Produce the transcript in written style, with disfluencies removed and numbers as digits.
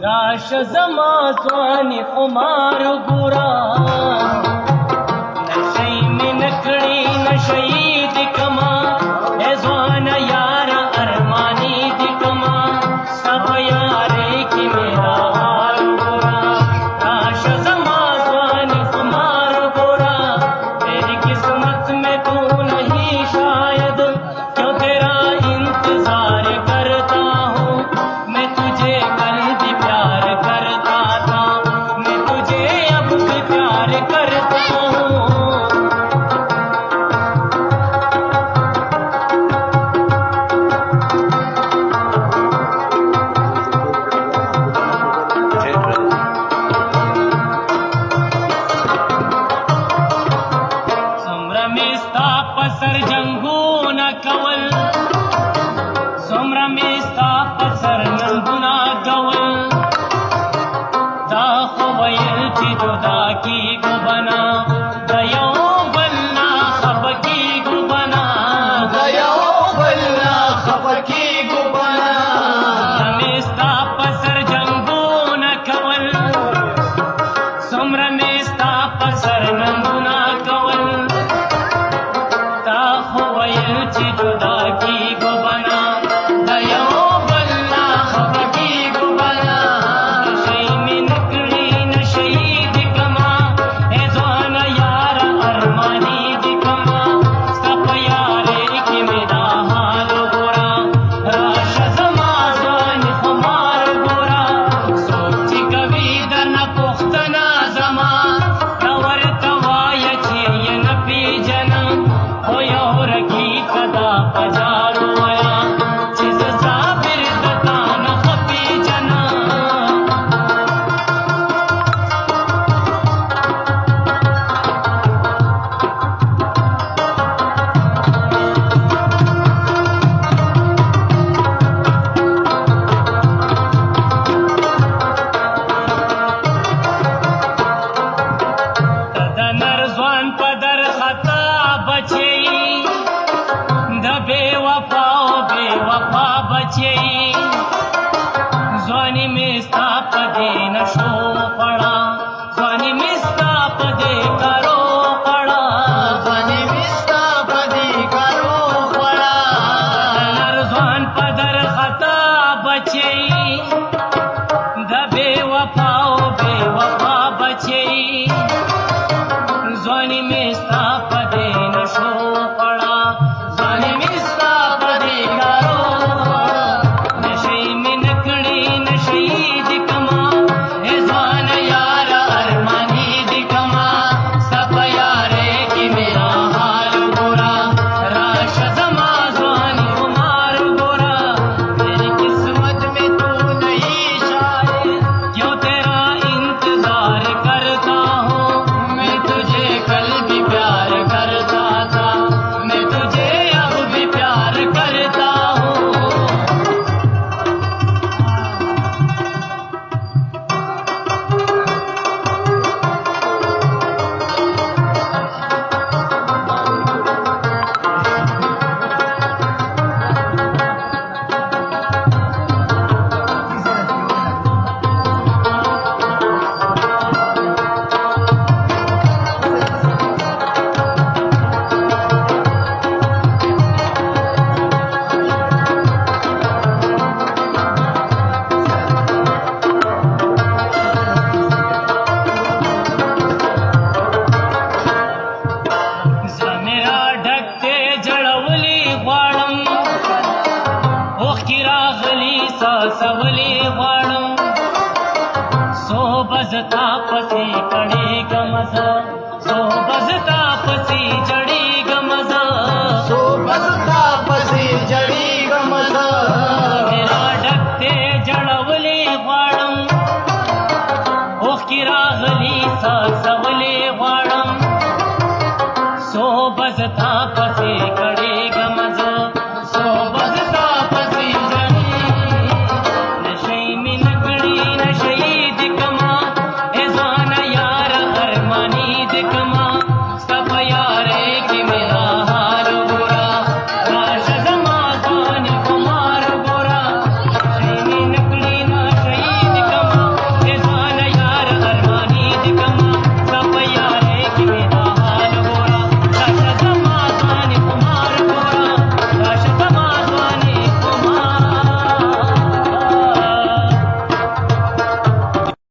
राश जमा ځواني خمار ګورا نشئی میں نکڑی نشئی دی کما اے ځوان یار ارمانی دی کما سب یارے کی میرا حال ګورا راش زما ځواني خمار ګورا میری قسمت میں تو نہیں شاید کیوں تیرا انتظار کرتا ہوں میں تجھے کل بھی پیار کرتا تھا میں تجھے اب بھی پیار کرتا ہوں څومره مې ستا په سر جنګونه کول څومره مې ستا په سر ننګونه کول دا خو ویل چې جدا کېږو بنا د یو بل نه خفه کېږو بنا د یو بل نه خفه کېږو بنا څومره مې ستا په سر جنګونه کول څومره مې ستا په سر ننګونه کول دا خو ویل چې جدا کېږو بنا د یو بل نه خفه کېږو بنا نشۍ مې نکړې نشۍ دې کما ای ځوانه یاره ارماني دې کما ستا په یارۍ کې مې دا حال ګوره راشه زما ځواني خمار ګوره څوک چې کوي درنه پوښتنه زما نو ورته وایه چې یې نه پېژنم خو یو رګي کدا په جارو ویا چې زه صابر د تا نه ښه پېژنم د نر ځوان په در خطا بچی د بے وفا او بے وفا بچی ځواني مې ستا په دې نشو پړه ځواني مې ستا په دې کارو پړه ځواني مې ستا په دې کارو خوړه د نر ځوان په در خطا بچی د بے وفا او بے وفا بچی ځواني مې ستا په دې نشو پړه ځواني مې ستا په دې کارو نشۍ مې نکړې نشۍ دې کما ای ځوان یار ارماني دې کما ستا په یارۍ کې میرا حال ګوره راشه زما ځواني خمار ګوره میری قسمت میں تو نہیں شاید کیوں تیرا انتظار کرتا ہوں میں تجھے کل بھی پیار کرتا تھا میں تجھے اب بھی پیار کرتا ہوں زړه مې راډک دی جړولی غواړم اوښکې راغلي څاڅولی غواړم څو به زه تا پسې کړېږم زه څو به زه تا